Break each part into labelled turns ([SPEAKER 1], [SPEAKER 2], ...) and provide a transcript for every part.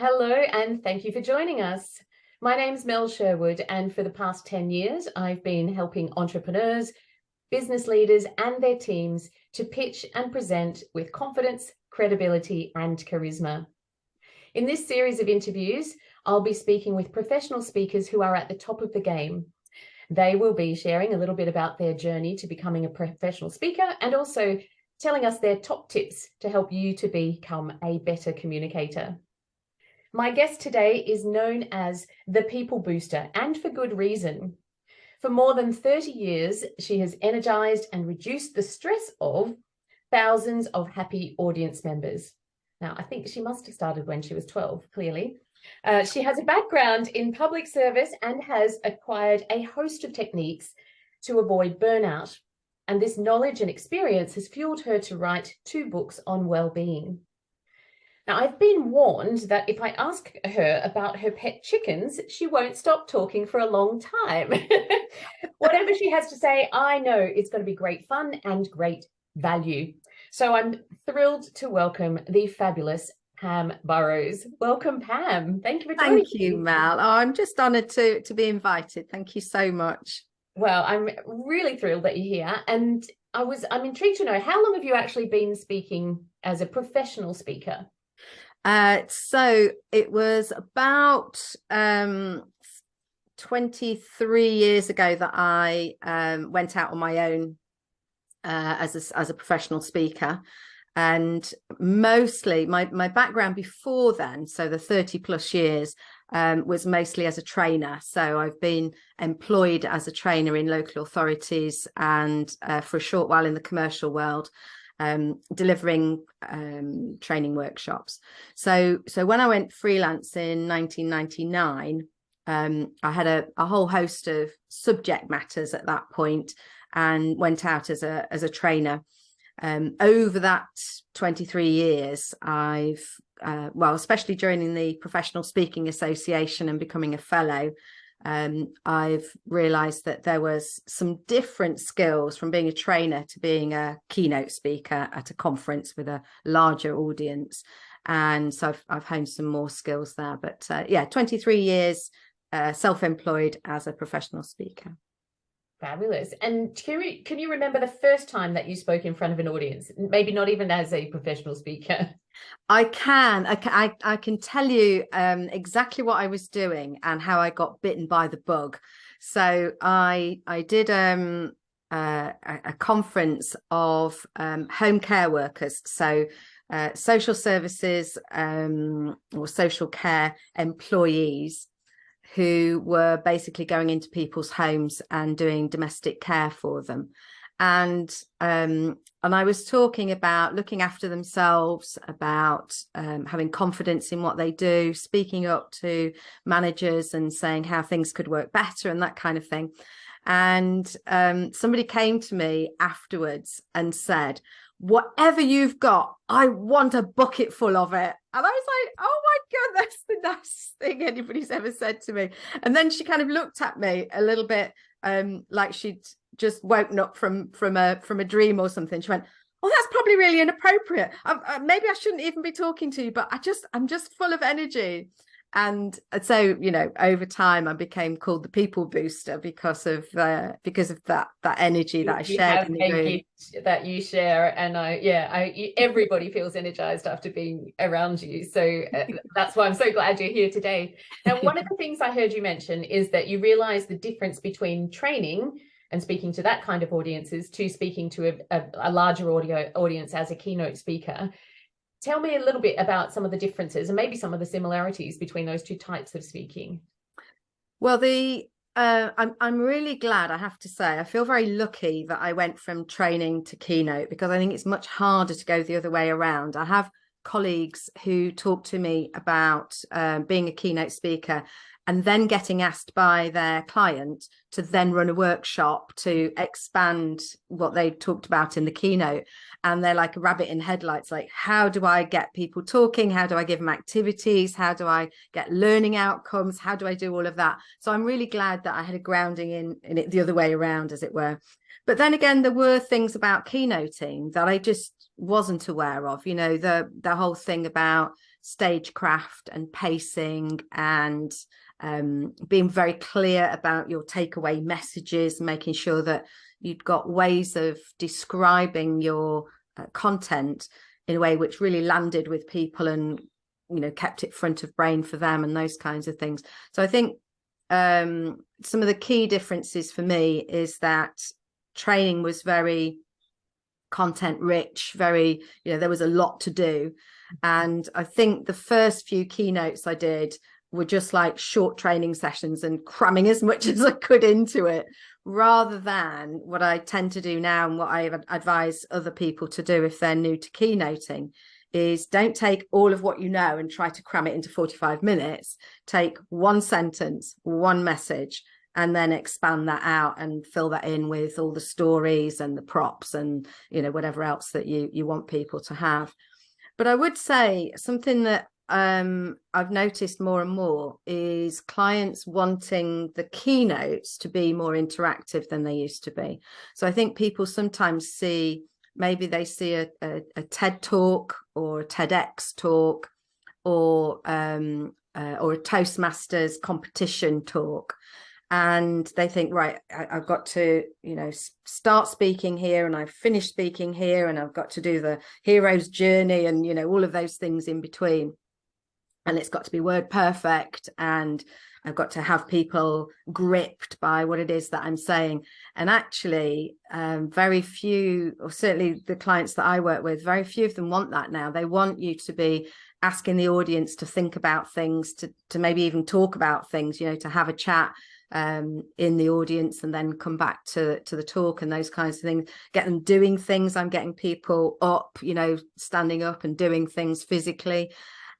[SPEAKER 1] Hello, and thank you for joining us. My name's Mels Sherwood, and for the past 10 years, I've been helping entrepreneurs, business leaders, and their teams to pitch and present with confidence, credibility, and charisma. In this series of interviews, I'll be speaking with professional speakers who are at the top of the game. They will be sharing a little bit about their journey to becoming a professional speaker and also telling us their top tips to help you to become a better communicator. My guest today is known as the People Booster, and for good reason. For more than 30 years, she has energized and reduced the stress of thousands of happy audience members. Now, I think she must have started when she was 12, clearly. She has a background in public service and has acquired a host of techniques to avoid burnout. And this knowledge and experience has fueled her to write 2 books on well-being. Now, I've been warned that if I ask her about her pet chickens, she won't stop talking for a long time. Whatever she has to say, I know it's going to be great fun and great value. So I'm thrilled to welcome the fabulous Pam Burrows. Welcome, Pam. Thank you for joining me.
[SPEAKER 2] Thank you, Mel. Oh, I'm just honoured to be invited. Thank you so much.
[SPEAKER 1] Well, I'm really thrilled that you're here. And I'm intrigued to know, how long have you actually been speaking as a professional speaker?
[SPEAKER 2] So it was about 23 years ago that I went out on my own as a professional speaker, and mostly my background before then, so the 30 plus years, was mostly as a trainer. So I've been employed as a trainer in local authorities and for a short while in the commercial world, delivering training workshops. So when I went freelance in 1999, I had a whole host of subject matters at that point and went out as a trainer. Over that 23 years, I've especially joining the Professional Speaking Association and becoming a fellow, I've realized that there was some different skills from being a trainer to being a keynote speaker at a conference with a larger audience. And so I've honed some more skills there. But 23 years self-employed as a professional speaker.
[SPEAKER 1] Fabulous. And can you remember the first time that you spoke in front of an audience? Maybe not even as a professional speaker.
[SPEAKER 2] I can tell you exactly what I was doing and how I got bitten by the bug. So I did a conference of home care workers, so social services or social care employees who were basically going into people's homes and doing domestic care for them. And I was talking about looking after themselves, about having confidence in what they do, speaking up to managers and saying how things could work better and that kind of thing. And somebody came to me afterwards and said, "Whatever you've got, I want a bucket full of it." And I was like, "Oh my God, that's the nicest thing anybody's ever said to me." And then she kind of looked at me a little bit like she'd just woken up from a dream or something. She went, "Oh, that's probably really inappropriate. Maybe I shouldn't even be talking to you, but I'm just full of energy." And so, over time, I became called the People Booster because of that energy that I shared in the room.
[SPEAKER 1] That you share, and everybody feels energized after being around you. So that's why I'm so glad you're here today. Now, one of the things I heard you mention is that you realize the difference between training and speaking to that kind of audiences to speaking to a larger audience as a keynote speaker. Tell me a little bit about some of the differences and maybe some of the similarities between those 2 types of speaking.
[SPEAKER 2] Well, I'm really glad, I have to say, I feel very lucky that I went from training to keynote, because I think it's much harder to go the other way around. I have colleagues who talk to me about being a keynote speaker and then getting asked by their client to then run a workshop to expand what they talked about in the keynote. And they're like a rabbit in headlights, like, how do I get people talking? How do I give them activities? How do I get learning outcomes? How do I do all of that? So I'm really glad that I had a grounding in it the other way around, as it were. But then again, there were things about keynoting that I just wasn't aware of. The whole thing about stagecraft and pacing, and being very clear about your takeaway messages, making sure that you've got ways of describing your content in a way which really landed with people and, you know, kept it front of brain for them and those kinds of things. So I think some of the key differences for me is that training was very content rich, very, you know, there was a lot to do. And I think the first few keynotes I did were just like short training sessions and cramming as much as I could into it, rather than what I tend to do now and what I advise other people to do if they're new to keynoting is don't take all of what you know and try to cram it into 45 minutes. Take one sentence, one message, and then expand that out and fill that in with all the stories and the props and, you know, whatever else that you want people to have. But I would say something that I've noticed more and more is clients wanting the keynotes to be more interactive than they used to be. So I think people sometimes see, maybe they see a TED talk or a TEDx talk or a Toastmasters competition talk, and they think, right, I've got to, you know, start speaking here and I've finished speaking here and I've got to do the hero's journey and, you know, all of those things in between. And it's got to be word perfect, and I've got to have people gripped by what it is that I'm saying. And actually, very few, or certainly the clients that I work with, very few of them want that now. They want you to be asking the audience to think about things, to maybe even talk about things, you know, to have a chat in the audience and then come back to the talk and those kinds of things. Get them doing things. I'm getting people up, you know, standing up and doing things physically.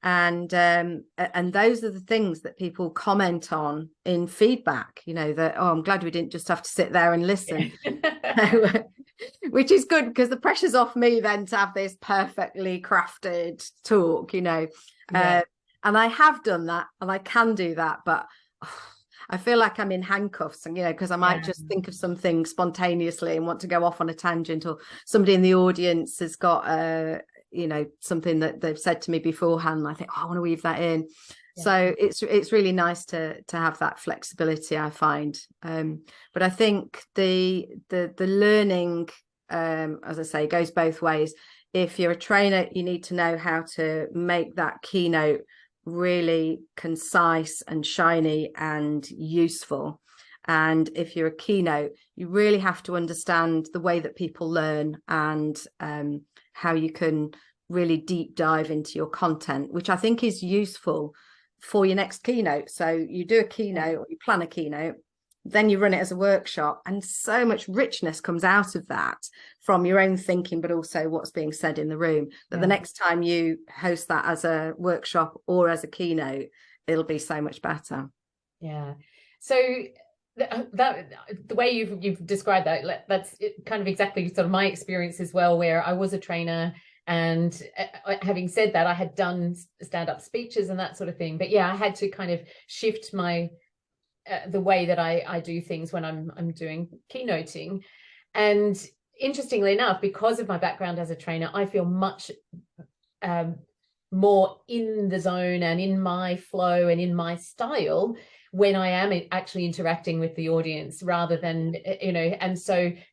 [SPEAKER 2] And those are the things that people comment on in feedback, you know, that, oh, I'm glad we didn't just have to sit there and listen, which is good because the pressure's off me then to have this perfectly crafted talk, you know. And I have done that and I can do that, but I feel like I'm in handcuffs, and, you know, because I might just think of something spontaneously and want to go off on a tangent, or somebody in the audience has got you know, something that they've said to me beforehand, and I think, oh, I want to weave that in. So it's really nice to have that flexibility, I find. But I think the learning, as I say, goes both ways. If you're a trainer, you need to know how to make that keynote really concise and shiny and useful. And if you're a keynote, you really have to understand the way that people learn, and how you can really deep dive into your content, which I think is useful for your next keynote. So you do a keynote, or you plan a keynote, then you run it as a workshop, and so much richness comes out of that from your own thinking, but also what's being said in the room, that the next time you host that as a workshop or as a keynote, it'll be so much better.
[SPEAKER 1] So that the way you've described that's kind of exactly sort of my experience as well, where I was a trainer, and having said that, I had done stand-up speeches and that sort of thing, but I had to kind of shift my the way that I do things when I'm doing keynoting. And interestingly enough, because of my background as a trainer, I feel much more in the zone and in my flow and in my style when I am actually interacting with the audience, rather than, you know,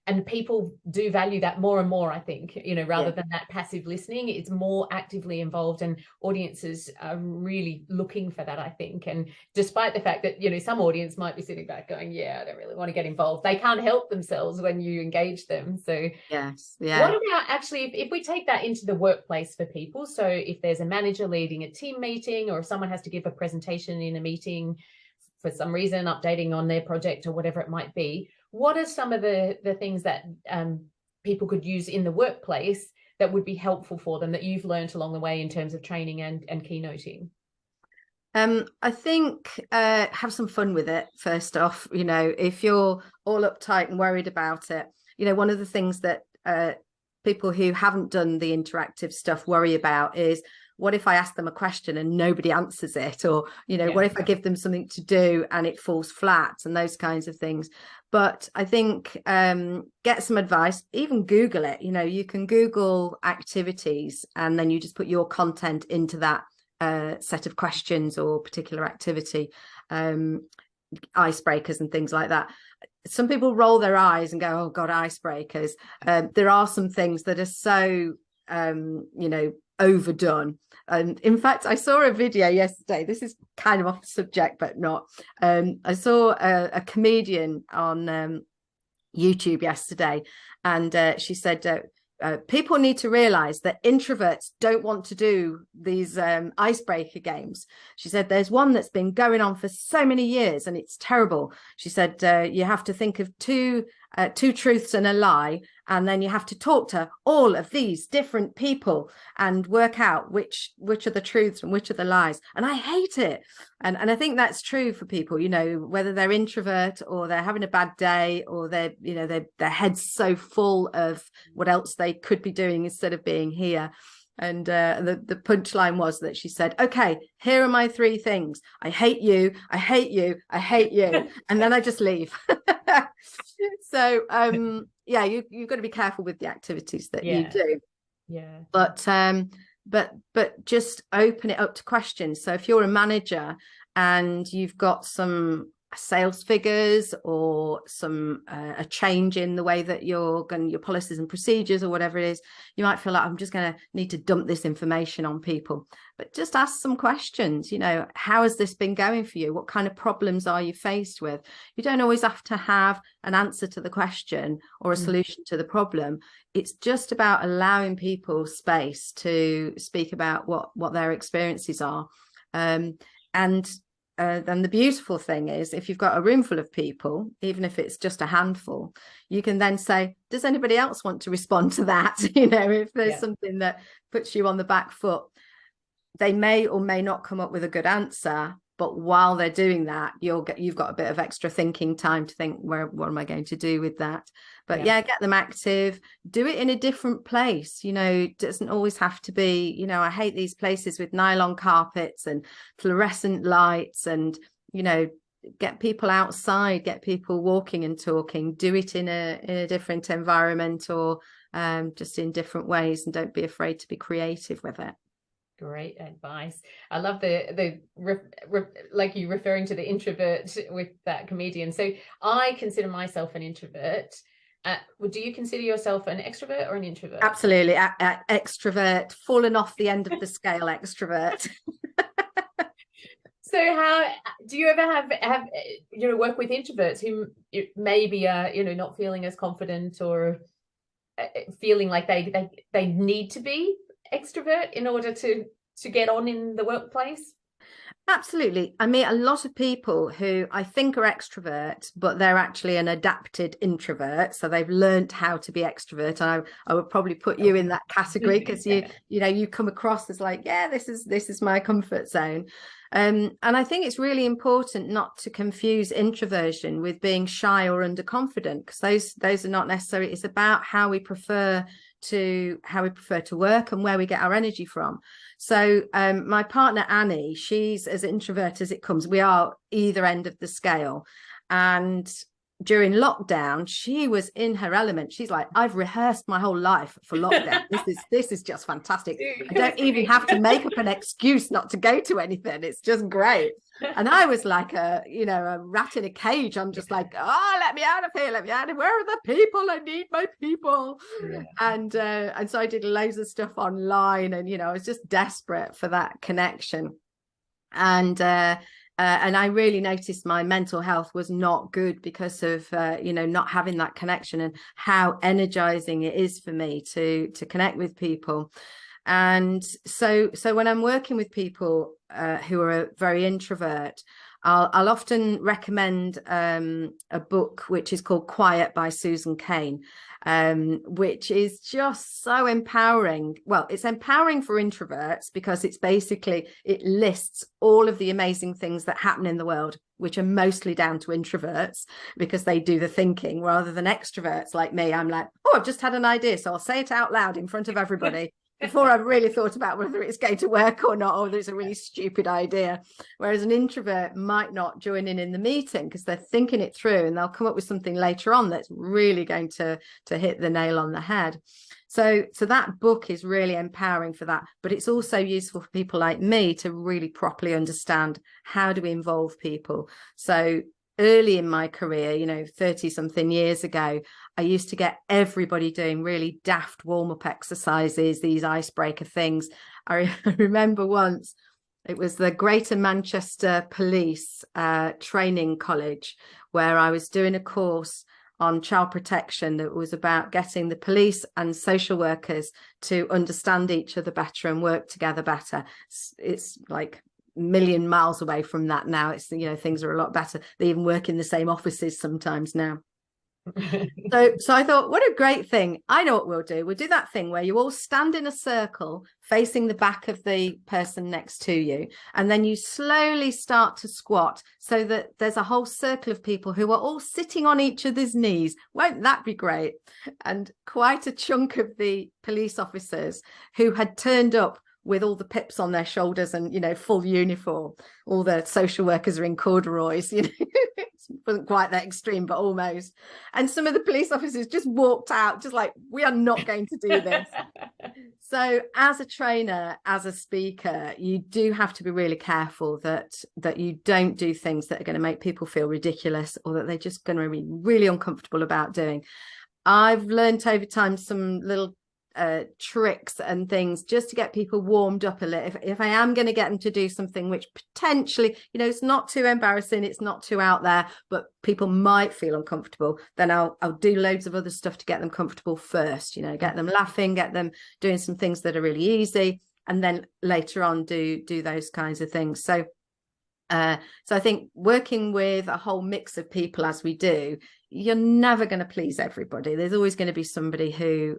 [SPEAKER 1] and people do value that more and more, I think, you know, rather than that passive listening. It's more actively involved, and audiences are really looking for that, I think. And despite the fact that, you know, some audience might be sitting back going, I don't really want to get involved, they can't help themselves when you engage them. So what about actually, if we take that into the workplace for people? So if there's a manager leading a team meeting, or if someone has to give a presentation in a meeting for some reason, updating on their project or whatever it might be, what are some of the things that people could use in the workplace that would be helpful for them, that you've learned along the way in terms of training and keynoting?
[SPEAKER 2] I think have some fun with it, first off. You know, if you're all uptight and worried about it, you know, one of the things that people who haven't done the interactive stuff worry about is, what if I ask them a question and nobody answers it? Or, you know, what if I give them something to do and it falls flat, and those kinds of things. But I think get some advice, even Google it. You know, you can Google activities and then you just put your content into that set of questions or particular activity, icebreakers and things like that. Some people roll their eyes and go, oh God, icebreakers. There are some things that are so, overdone. And in fact, I saw a video yesterday. This is kind of off the subject, but not. I saw a comedian on YouTube yesterday, and she said, people need to realize that introverts don't want to do these icebreaker games. She said there's one that's been going on for so many years and it's terrible. She said you have to think of two truths and a lie, and then you have to talk to all of these different people and work out which are the truths and which are the lies. And I hate it. And I think that's true for people, whether they're introvert or they're having a bad day, or they're, their head's so full of what else they could be doing instead of being here. And the punchline was that she said, okay, here are my 3 things. I hate you, I hate you, I hate you. And then I just leave. So, you've got to be careful with the activities that you do.
[SPEAKER 1] Yeah.
[SPEAKER 2] But just open it up to questions. So if you're a manager and you've got some sales figures or some a change in the way that your policies and procedures or whatever it is, you might feel like I'm just going to need to dump this information on people. But just ask some questions. How has this been going for you? What kind of problems are you faced with? You don't always have to have an answer to the question or a solution to the problem. It's just about allowing people space to speak about what their experiences are. Then the beautiful thing is, if you've got a room full of people, even if it's just a handful, you can then say, does anybody else want to respond to that? If there's something that puts you on the back foot, they may or may not come up with a good answer. But while they're doing that, you've got a bit of extra thinking time to think, what am I going to do with that? But get them active, do it in a different place. It doesn't always have to be, I hate these places with nylon carpets and fluorescent lights, and, get people outside, get people walking and talking, do it in a different environment, or just in different ways, and don't be afraid to be creative with it.
[SPEAKER 1] Great advice. I love like you referring to the introvert with that comedian. So I consider myself an introvert. Do you consider yourself an extrovert or an introvert?
[SPEAKER 2] Absolutely. Extrovert, fallen off the end of the scale extrovert.
[SPEAKER 1] So how do you ever have work with introverts who maybe are not feeling as confident, or feeling like they need to be extrovert in order to get on in the workplace?
[SPEAKER 2] Absolutely. I meet a lot of people who I think are extrovert, but they're actually an adapted introvert. So they've learned how to be extrovert. And I would probably put you in that category, because you come across as like, this is my comfort zone. And I think it's really important not to confuse introversion with being shy or underconfident, because those are not necessarily. It's about how we prefer to work and where we get our energy from. So my partner Annie, she's as introvert as it comes. We are either end of the scale, and during lockdown she was in her element. She's like, I've rehearsed my whole life for lockdown. this is just fantastic. I don't even have to make up an excuse not to go to anything. It's just great. And I was like a rat in a cage. I'm just like, let me out of here, let me out of here. Where are the people? I need my people. And so I did loads of stuff online, and I was just desperate for that connection. And I really noticed my mental health was not good because of not having that connection, and how energizing it is for me to connect with people. And so when I'm working with people who are very introvert, I'll often recommend a book which is called Quiet by Susan Kane, which is just so empowering. Well, it's empowering for introverts because it lists all of the amazing things that happen in the world, which are mostly down to introverts because they do the thinking, rather than extroverts like me. I'm like, I've just had an idea, so I'll say it out loud in front of everybody before I've really thought about whether it's going to work or not, or whether it's a really stupid idea. Whereas an introvert might not join in the meeting because they're thinking it through, and they'll come up with something later on that's really going to hit the nail on the head. So that book is really empowering for that, but it's also useful for people like me to really properly understand how do we involve people. So early in my career, 30 something years ago, I used to get everybody doing really daft warm-up exercises, these icebreaker things. I remember once, it was the Greater Manchester Police Training College, where I was doing a course on child protection that was about getting the police and social workers to understand each other better and work together better. It's like a million miles away from that now. It's, things are a lot better. They even work in the same offices sometimes now. So I thought, what a great thing. I know what we'll do. We'll do that thing where you all stand in a circle facing the back of the person next to you, and then you slowly start to squat so that there's a whole circle of people who are all sitting on each other's knees. Won't that be great? And quite a chunk of the police officers who had turned up with all the pips on their shoulders and, full uniform. All the social workers are in corduroys, It wasn't quite that extreme, but almost. And some of the police officers just walked out, just like, we are not going to do this. So as a trainer, as a speaker, you do have to be really careful that you don't do things that are going to make people feel ridiculous or that they're just going to be really uncomfortable about doing. I've learned over time some little tricks and things just to get people warmed up a little. If I am going to get them to do something which potentially, it's not too embarrassing, it's not too out there, but people might feel uncomfortable, then I'll do loads of other stuff to get them comfortable first, get them laughing, get them doing some things that are really easy, and then later on do those kinds of things. So I think working with a whole mix of people as we do, you're never going to please everybody. There's always going to be somebody who,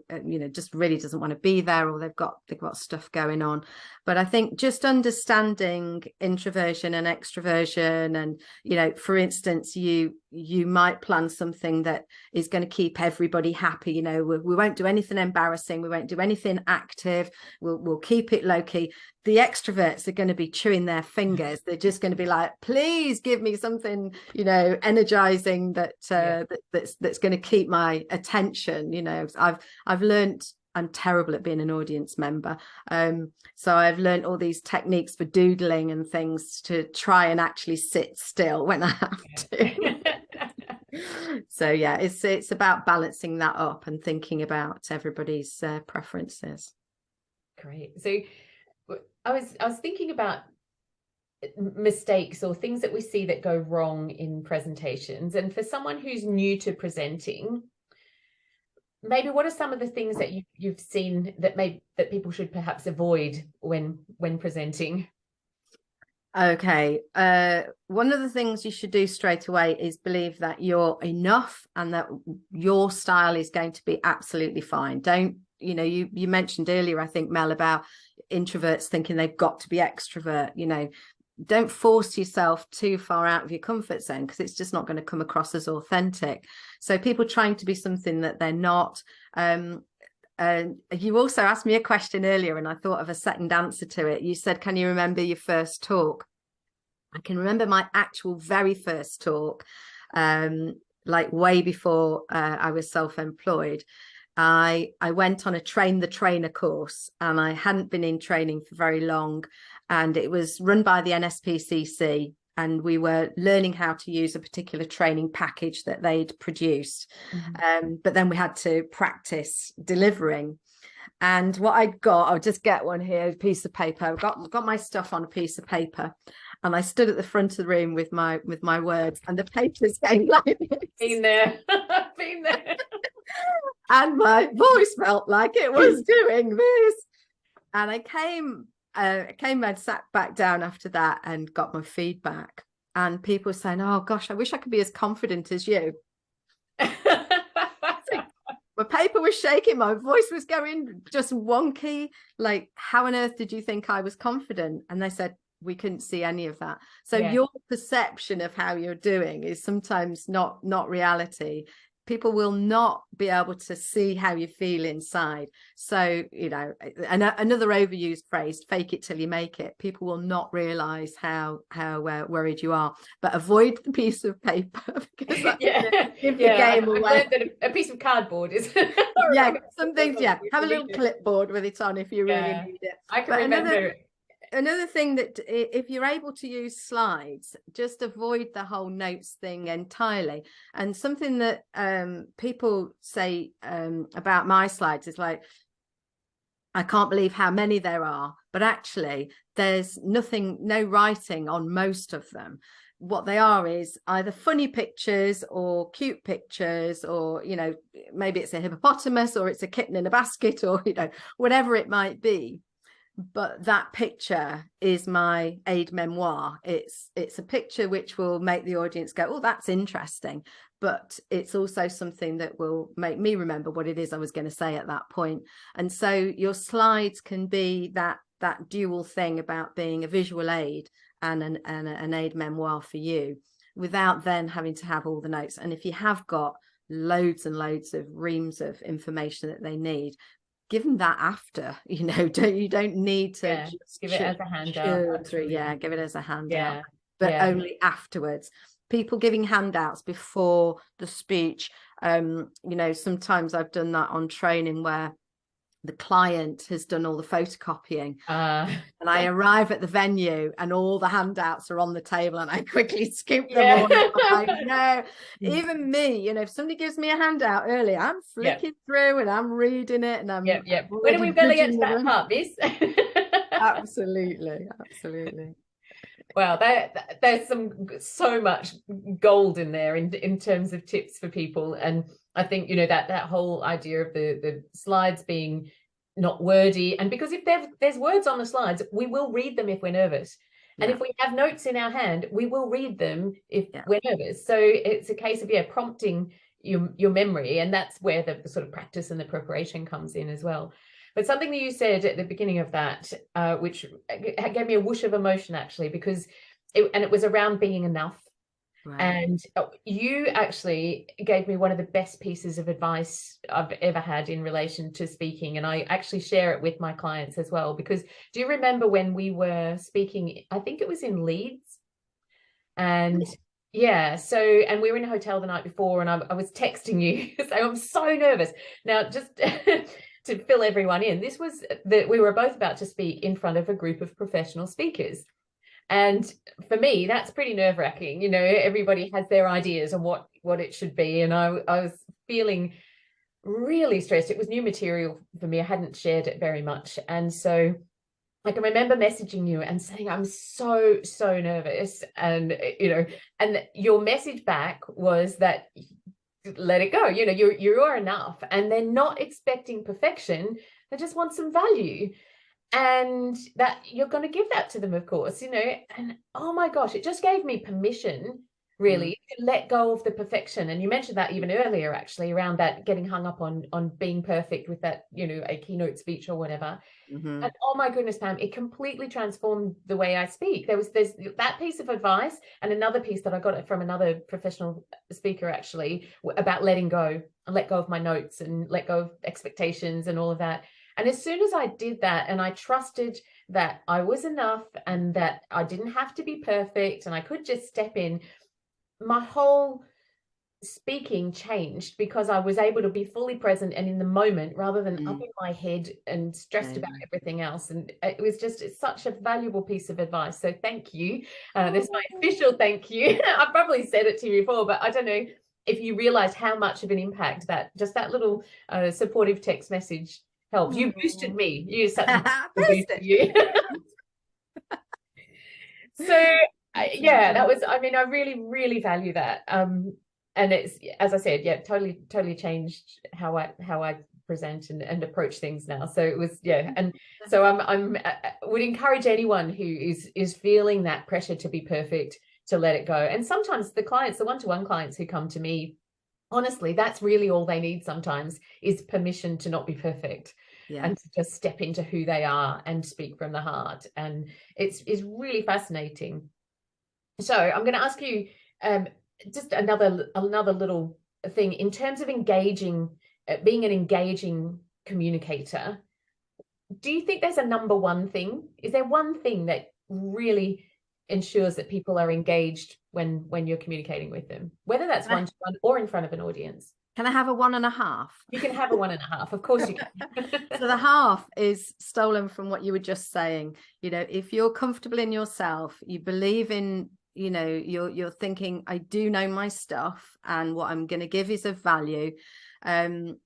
[SPEAKER 2] just really doesn't want to be there, or they've got stuff going on. But I think just understanding introversion and extroversion, and, for instance, you might plan something that is going to keep everybody happy. We won't do anything embarrassing. We won't do anything active. We'll keep it low key. The extroverts are going to be chewing their fingers. They're just going to be like, please give me something, energizing that's going to keep my attention. I've learned I'm terrible at being an audience member. So I've learned all these techniques for doodling and things to try and actually sit still when I have to. So yeah, it's about balancing that up and thinking about everybody's preferences.
[SPEAKER 1] Great. So I was thinking about mistakes or things that we see that go wrong in presentations, and for someone who's new to presenting, maybe what are some of the things that you've seen that people should perhaps avoid when presenting?
[SPEAKER 2] Okay. One of the things you should do straight away is believe that you're enough and that your style is going to be absolutely fine. Don't, you mentioned earlier, I think, Mel, about introverts thinking they've got to be extrovert. Don't force yourself too far out of your comfort zone, because it's just not going to come across as authentic. So people trying to be something that they're not. You also asked me a question earlier, and I thought of a second answer to it. You said, can you remember your first talk? I can remember my actual very first talk, like way before I was self-employed. I went on a train the trainer course, and I hadn't been in training for very long, and it was run by the NSPCC, and we were learning how to use a particular training package that they'd produced. But then we had to practice delivering. And what I got, I'll just get one here, a piece of paper. I've got my stuff on a piece of paper, and I stood at the front of the room with my words, and the paper's going like this.
[SPEAKER 1] Been there. Been there.
[SPEAKER 2] And my voice felt like it was doing this. And I came and sat back down after that and got my feedback. And people were saying, oh gosh, I wish I could be as confident as you. My paper was shaking, my voice was going just wonky. Like, how on earth did you think I was confident? And they said, we couldn't see any of that. So your perception of how you're doing is sometimes not reality. people will not be able to see how you feel inside. So, you know, another overused phrase, fake it till you make it. People will not realize how worried you are, but avoid the piece of paper because that's give the game away.
[SPEAKER 1] I've learned that a piece of cardboard is
[SPEAKER 2] some things, have a little clipboard with it on if you really need it.
[SPEAKER 1] I can remember
[SPEAKER 2] another thing, that if you're able to use slides, just avoid the whole notes thing entirely. And something that people say about my slides is like, I can't believe how many there are, but actually there's no writing on most of them. What they are is either funny pictures or cute pictures, or, you know, maybe it's a hippopotamus or it's a kitten in a basket, or, you know, whatever it might be. But that picture is my aid memoir. It's a picture which will make the audience go, oh, that's interesting. But it's also something that will make me remember what it is I was going to say at that point. And so your slides can be that dual thing about being a visual aid and an aid memoir for you, without then having to have all the notes. And if you have got loads and loads of reams of information that they need, give them that after, you know, you don't need to
[SPEAKER 1] just give it as a handout
[SPEAKER 2] through. Give it as a handout, but only afterwards. People giving handouts before the speech, you know, sometimes I've done that on training where the client has done all the photocopying and I arrive at the venue and all the handouts are on the table and I quickly skip them all. Like, no, even me, you know, if somebody gives me a handout early, I'm flicking through and I'm reading it, and I'm
[SPEAKER 1] when are we belly into that part, miss?
[SPEAKER 2] Absolutely.
[SPEAKER 1] Wow, there's so much gold in there in terms of tips for people. And I think, you know, that whole idea of the slides being not wordy, and because if there's words on the slides, we will read them if we're nervous. And if we have notes in our hand, we will read them if we're nervous. So it's a case of prompting your memory, and that's where the sort of practice and the preparation comes in as well. But something that you said at the beginning of that, which gave me a whoosh of emotion, actually, because it was around being enough. Right. And you actually gave me one of the best pieces of advice I've ever had in relation to speaking. And I actually share it with my clients as well, because do you remember when we were speaking, I think it was in Leeds? And and we were in a hotel the night before, and I was texting you saying, I'm so nervous. Now, just to fill everyone in, this was that we were both about to speak in front of a group of professional speakers. And for me, that's pretty nerve-wracking. You know, everybody has their ideas on what it should be. And I was feeling really stressed. It was new material for me. I hadn't shared it very much. And so I can remember messaging you and saying, I'm so nervous. And, you know, and your message back was that let it go. You know, you are enough. And they're not expecting perfection. They just want some value. And that you're going to give that to them, of course, you know. And oh my gosh, it just gave me permission, really, to let go of the perfection. And you mentioned that even earlier, actually, around that getting hung up on being perfect with that, you know, a keynote speech or whatever. And oh my goodness, Pam, it completely transformed the way I speak. There's that piece of advice, and another piece that I got from another professional speaker, actually, about letting go. I let go of my notes and let go of expectations and all of that. And as soon as I did that, and I trusted that I was enough and that I didn't have to be perfect and I could just step in, my whole speaking changed, because I was able to be fully present and in the moment rather than up in my head and stressed about everything else. And it's such a valuable piece of advice. So thank you. There's my official thank you. I probably said it to you before, but I don't know if you realize how much of an impact that little supportive text message helped. You boosted me. You such a boosted you. So that was, I mean, I really value that. And it's, as I said, totally changed how I present and approach things now. So it was, and so I would encourage anyone who is feeling that pressure to be perfect to let it go. And sometimes the one-to-one clients who come to me, honestly, that's really all they need sometimes, is permission to not be perfect. And to just step into who they are and speak from the heart. And it's really fascinating. So I'm going to ask you just another little thing in terms of engaging, being an engaging communicator. Do you think there's a number one thing? Is there one thing that really ensures that people are engaged when you're communicating with them, whether that's one-to-one or in front of an audience?
[SPEAKER 2] Can I have a 1.5?
[SPEAKER 1] You can have a 1.5, of course you can.
[SPEAKER 2] So the half is stolen from what you were just saying. You know, if you're comfortable in yourself, you believe in, you know, you're thinking, I do know my stuff and what I'm going to give is of value. And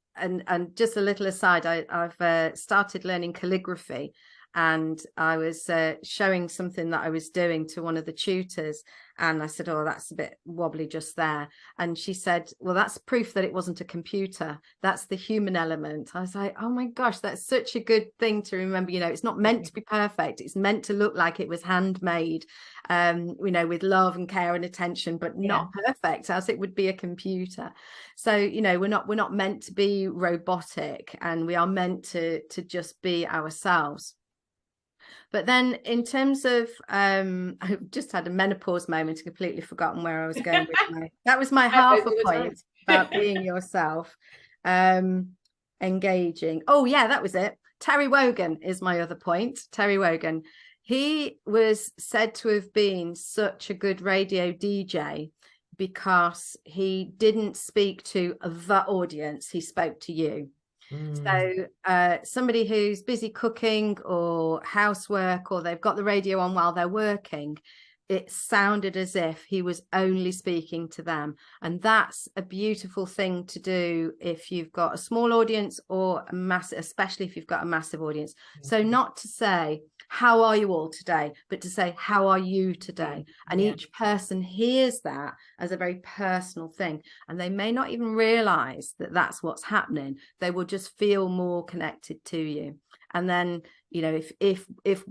[SPEAKER 2] just a little aside, I've started learning calligraphy, and I was showing something that I was doing to one of the tutors, and I said, oh, that's a bit wobbly just there. And she said, well, that's proof that it wasn't a computer. That's the human element. I was like, oh my gosh, that's such a good thing to remember. You know, it's not meant to be perfect. It's meant to look like it was handmade, you know, with love and care and attention, but not perfect as it would be a computer. So, you know, we're not meant to be robotic, and we are meant to just be ourselves. But then in terms of, I've just had a menopause moment and completely forgotten where I was going with that was my half a point about being yourself, engaging. Oh yeah, that was it. Terry Wogan is my other point. Terry Wogan. He was said to have been such a good radio DJ because he didn't speak to the audience, he spoke to you. So somebody who's busy cooking or housework, or they've got the radio on while they're working, it sounded as if he was only speaking to them. And that's a beautiful thing to do if you've got a small audience or a massive, especially if you've got a massive audience. So not to say, how are you all today, but to say, how are you today? And each person hears that as a very personal thing, and they may not even realize that that's what's happening. They will just feel more connected to you. And then, you know, if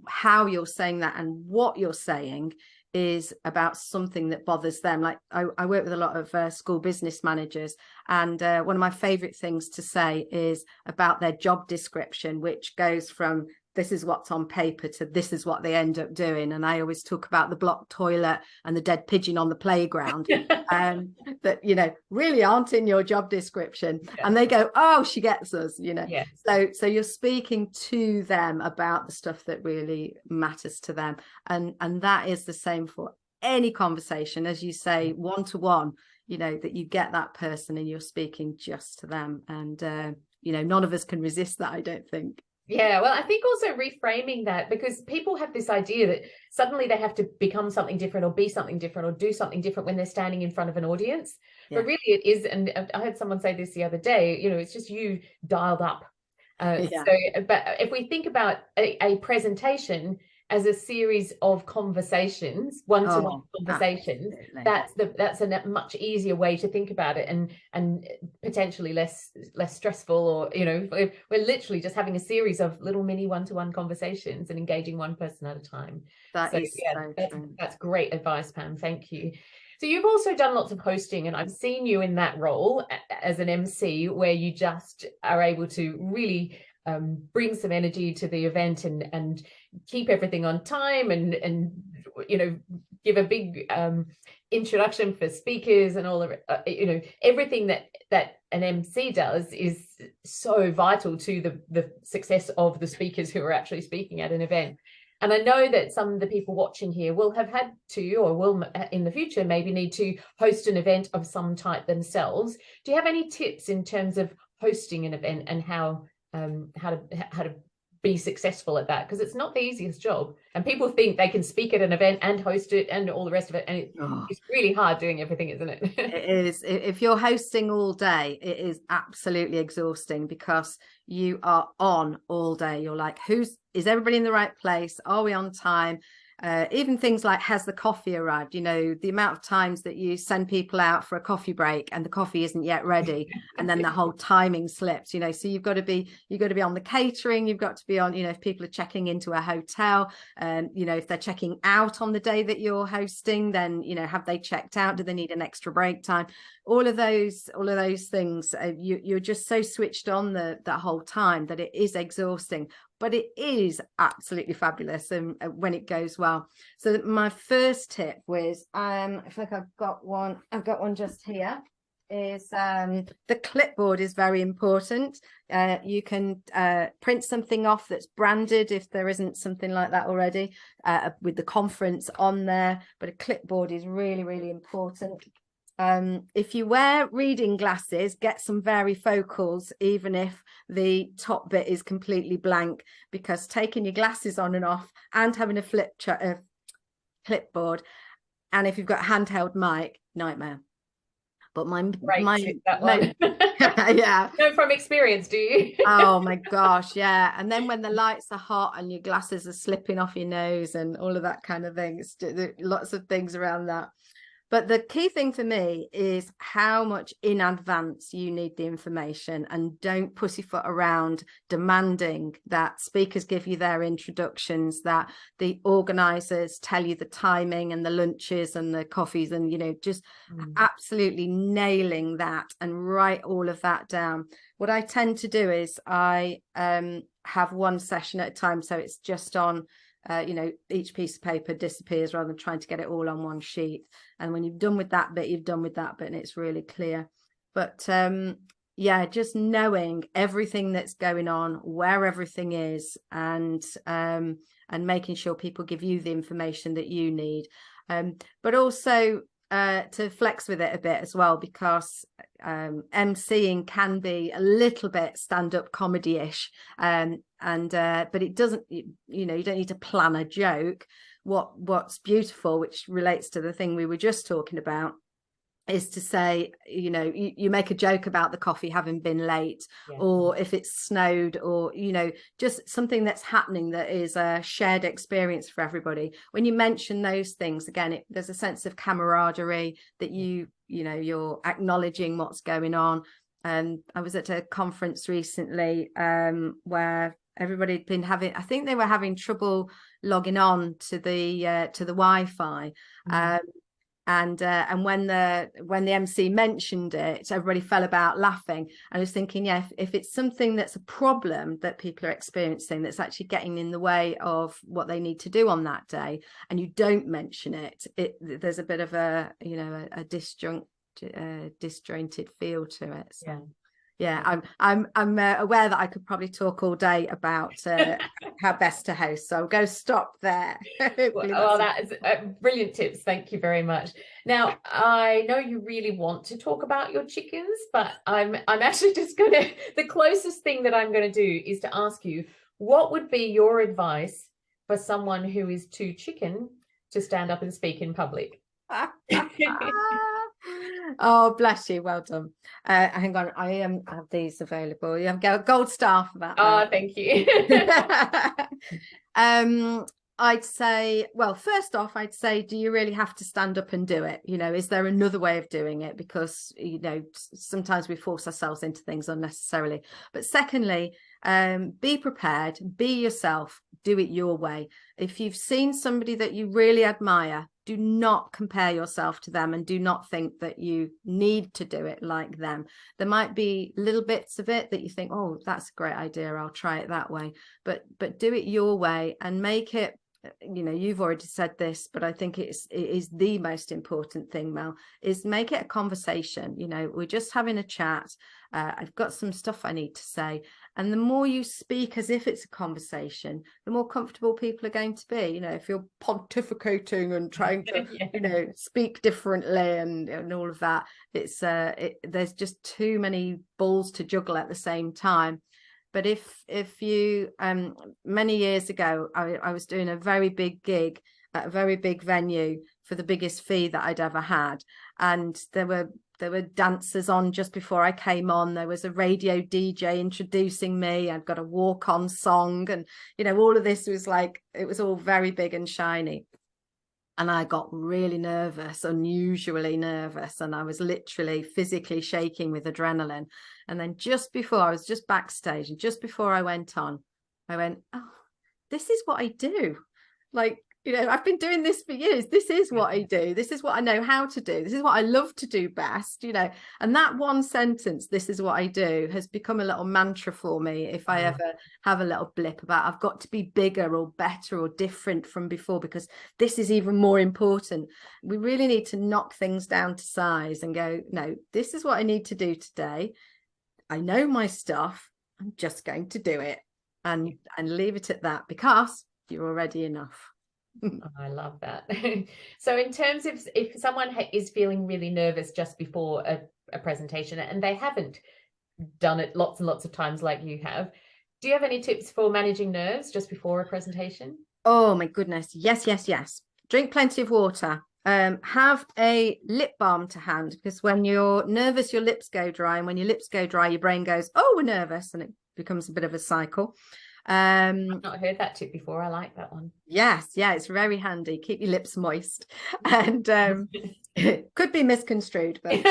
[SPEAKER 2] how you're saying that and what you're saying is about something that bothers them. Like I work with a lot of school business managers, and one of my favorite things to say is about their job description, which goes from this is what's on paper to this is what they end up doing. And I always talk about the blocked toilet and the dead pigeon on the playground that, you know, really aren't in your job description. And they go, oh, she gets us, you know. So you're speaking to them about the stuff that really matters to them. And that is the same for any conversation, as you say, one-to-one, you know, that you get that person and you're speaking just to them. And, you know, none of us can resist that, I don't think.
[SPEAKER 1] Yeah, well, I think also reframing that, because people have this idea that suddenly they have to become something different or be something different or do something different when they're standing in front of an audience. But really it is, and I heard someone say this the other day, you know, it's just you dialed up. So, but if we think about a presentation as a series of conversations, one-to-one conversations, absolutely. that's a much easier way to think about it, and potentially less stressful, or, you know, we're literally just having a series of little mini one-to-one conversations and engaging one person at a time. That's great advice, Pam. Thank you. So you've also done lots of hosting, and I've seen you in that role as an MC, where you just are able to really bring some energy to the event and keep everything on time, and you know, give a big introduction for speakers and all of it. You know, everything that an MC does is so vital to the success of the speakers who are actually speaking at an event. And I know that some of the people watching here will have had to, or will in the future maybe need to host an event of some type themselves. Do you have any tips in terms of hosting an event and how to be successful at that? Because it's not the easiest job, and people think they can speak at an event and host it and all the rest of it, and it's really hard doing everything, isn't it?
[SPEAKER 2] It is. If you're hosting all day, it is absolutely exhausting, because you are on all day. You're like, is everybody in the right place? Are we on time? Even things like, has the coffee arrived? You know, the amount of times that you send people out for a coffee break and the coffee isn't yet ready, and then the whole timing slips, you know. So you've got to be on the catering, you've got to be on, you know, if people are checking into a hotel, you know, if they're checking out on the day that you're hosting, then, you know, have they checked out? Do they need an extra break time? All of those things, you're just so switched on the whole time that it is exhausting. But it is absolutely fabulous, and when it goes well. So my first tip was, I feel like I've got one just here. is the clipboard is very important. You can print something off that's branded if there isn't something like that already, with the conference on there, but a clipboard is really, really important. If you wear reading glasses, get some varifocals, even if the top bit is completely blank, because taking your glasses on and off and having a clipboard, and if you've got a handheld mic, nightmare. But my yeah,
[SPEAKER 1] know from experience, do you?
[SPEAKER 2] Oh my gosh, yeah. And then when the lights are hot and your glasses are slipping off your nose and all of that kind of thing, lots of things around that. But the key thing for me is how much in advance you need the information, and don't pussyfoot around demanding that speakers give you their introductions, that the organisers tell you the timing and the lunches and the coffees, and, you know, just absolutely nailing that and write all of that down. What I tend to do is I have one session at a time, so it's just on you know, each piece of paper disappears rather than trying to get it all on one sheet. And when you've done with that bit, you've done with that bit, and it's really clear. But yeah, just knowing everything that's going on, where everything is, and making sure people give you the information that you need. But also to flex with it a bit as well, because emceeing can be a little bit stand-up comedy-ish, but it doesn't, you know, you don't need to plan a joke. What's beautiful, which relates to the thing we were just talking about, is to say, you know, you make a joke about the coffee having been late, or if it's snowed, or, you know, just something that's happening that is a shared experience for everybody. When you mention those things, again, there's a sense of camaraderie that you know, you're acknowledging what's going on. And I was at a conference recently where everybody had been having, I think they were having trouble logging on to the Wi-Fi. And when the MC mentioned it, everybody fell about laughing. I was thinking, yeah, if it's something that's a problem that people are experiencing, that's actually getting in the way of what they need to do on that day, and you don't mention it, there's a bit of a, you know, a disjointed feel to it. So yeah, I'm aware that I could probably talk all day about how best to host, so I'll go stop there.
[SPEAKER 1] Well, that is brilliant tips. Thank you very much. Now, I know you really want to talk about your chickens, but I'm actually just gonna, the closest thing that I'm going to do is to ask you, what would be your advice for someone who is too chicken to stand up and speak in public?
[SPEAKER 2] Oh, bless you. Well done. Hang on, I have these available. You have a gold star for that.
[SPEAKER 1] Oh, thank you.
[SPEAKER 2] I'd say, well, first off, I'd say, do you really have to stand up and do it? You know, is there another way of doing it? Because, you know, sometimes we force ourselves into things unnecessarily. But secondly, be prepared, be yourself, do it your way. If you've seen somebody that you really admire, do not compare yourself to them, and do not think that you need to do it like them. There might be little bits of it that you think, oh, that's a great idea, I'll try it that way. But do it your way, and make it, you know, you've already said this, but I think it is the most important thing, Mel, is make it a conversation. You know, we're just having a chat. I've got some stuff I need to say. And the more you speak as if it's a conversation, the more comfortable people are going to be. You know, if you're pontificating and trying to, you know, speak differently and all of that, it's there's just too many balls to juggle at the same time. But if you, many years ago, I was doing a very big gig at a very big venue for the biggest fee that I'd ever had. And there were dancers on just before I came on. There was a radio DJ introducing me. I'd got a walk-on song. And, you know, all of this was like, it was all very big and shiny. And I got really nervous, unusually nervous. And I was literally physically shaking with adrenaline. And then just before, I was just backstage, and just before I went on, I went, oh, this is what I do. Like, I've been doing this for years. This is what I do. This is what I know how to do. This is what I love to do best, and that one sentence, this is what I do, has become a little mantra for me. If I ever have a little blip about I've got to be bigger or better or different from before, because this is even more important. We really need to knock things down to size and go, no, this is what I need to do today. I know my stuff. I'm just going to do it and leave it at that, because you're already enough.
[SPEAKER 1] Oh, I love that. So in terms of if someone is feeling really nervous just before a presentation and they haven't done it lots and lots of times like you have, do you have any tips for managing nerves just before a presentation?
[SPEAKER 2] Oh my goodness. Yes. Drink plenty of water. Have a lip balm to hand, because when you're nervous, your lips go dry. And when your lips go dry, your brain goes, oh, we're nervous. And it becomes a bit of a cycle.
[SPEAKER 1] I've not heard that tip before. I like that one.
[SPEAKER 2] Yes, it's very handy. Keep your lips moist. And it could be misconstrued, but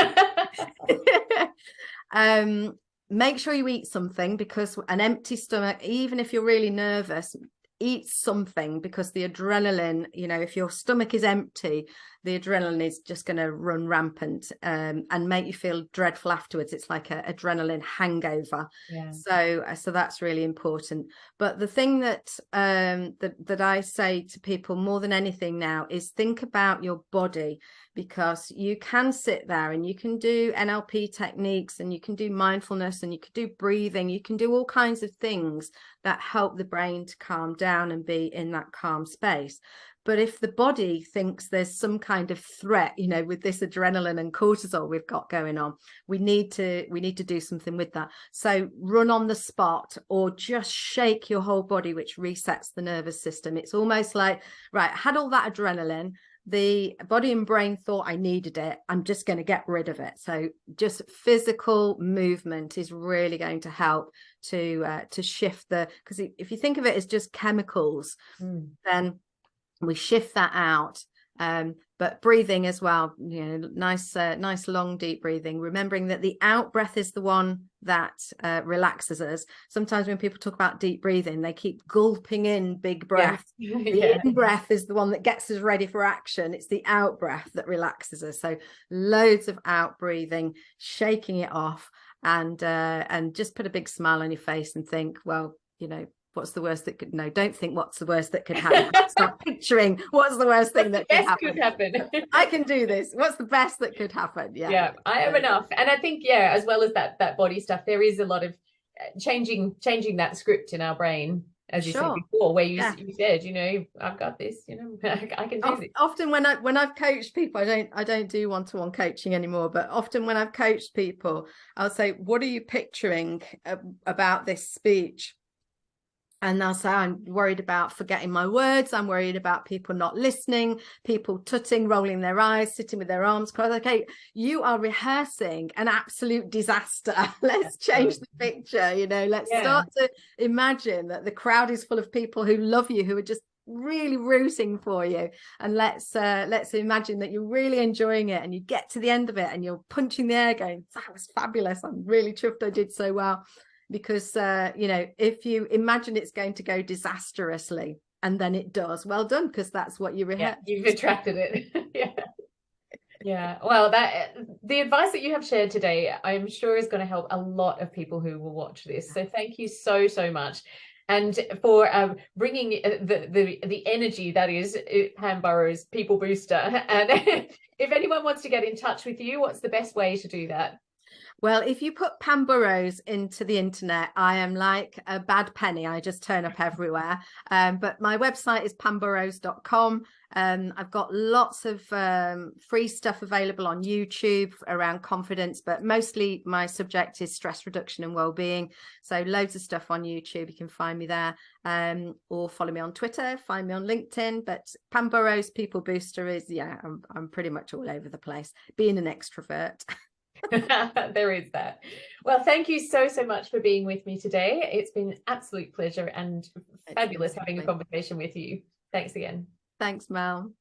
[SPEAKER 2] make sure you eat something, because an empty stomach, even if you're really nervous, eat something, because the adrenaline, if your stomach is empty, the adrenaline is just going to run rampant and make you feel dreadful afterwards. It's like an adrenaline hangover.
[SPEAKER 1] Yeah.
[SPEAKER 2] So that's really important. But the thing that I say to people more than anything now is think about your body, because you can sit there and you can do NLP techniques and you can do mindfulness and you can do breathing. You can do all kinds of things that help the brain to calm down and be in that calm space. But if the body thinks there's some kind of threat, with this adrenaline and cortisol we've got going on, we need to do something with that. So run on the spot or just shake your whole body, which resets the nervous system. It's almost like, right, I had all that adrenaline. The body and brain thought I needed it. I'm just going to get rid of it. So just physical movement is really going to help to shift because if you think of it as just chemicals, then we shift that out. But breathing as well, nice long deep breathing, remembering that the out breath is the one that relaxes us. Sometimes when people talk about deep breathing, they keep gulping in big breaths. The in breath is the one that gets us ready for action. It's the out breath that relaxes us. So loads of out breathing, shaking it off, and just put a big smile on your face and think, well, what's the worst that could, no, don't think what's the worst that could happen. Start picturing what's the worst thing that could happen. I can do this. What's the best that could happen?
[SPEAKER 1] Yeah, I am enough. And I think, as well as that body stuff, there is a lot of changing that script in our brain, as you said before, where you said, I've got this, I can do this.
[SPEAKER 2] Often when I've coached people, I don't do one-to-one coaching anymore, but often when I've coached people, I'll say, what are you picturing about this speech? And they'll say, I'm worried about forgetting my words. I'm worried about people not listening, people tutting, rolling their eyes, sitting with their arms crossed. Okay, you are rehearsing an absolute disaster. Let's change the picture, let's start to imagine that the crowd is full of people who love you, who are just really rooting for you. And let's imagine that you're really enjoying it and you get to the end of it and you're punching the air going, that was fabulous. I'm really chuffed I did so well. Because, if you imagine it's going to go disastrously and then it does, well done, because that's what you rehearsed.
[SPEAKER 1] Yeah, you've attracted it. Yeah. Well, the advice that you have shared today, I'm sure is going to help a lot of people who will watch this. So thank you so, so much. And for bringing the energy that is Pam Burrows, People Booster. And if anyone wants to get in touch with you, what's the best way to do that?
[SPEAKER 2] Well, if you put Pam Burrows into the internet, I am like a bad penny. I just turn up everywhere. But my website is pamburrows.com. I've got lots of free stuff available on YouTube around confidence, but mostly my subject is stress reduction and wellbeing. So loads of stuff on YouTube. You can find me there, or follow me on Twitter, find me on LinkedIn. But Pam Burrows, People Booster is, I'm pretty much all over the place, being an extrovert.
[SPEAKER 1] There is that. Well, thank you so much for being with me today. It's been an absolute pleasure and fabulous having a conversation with you. Thanks again.
[SPEAKER 2] Thanks, Mel.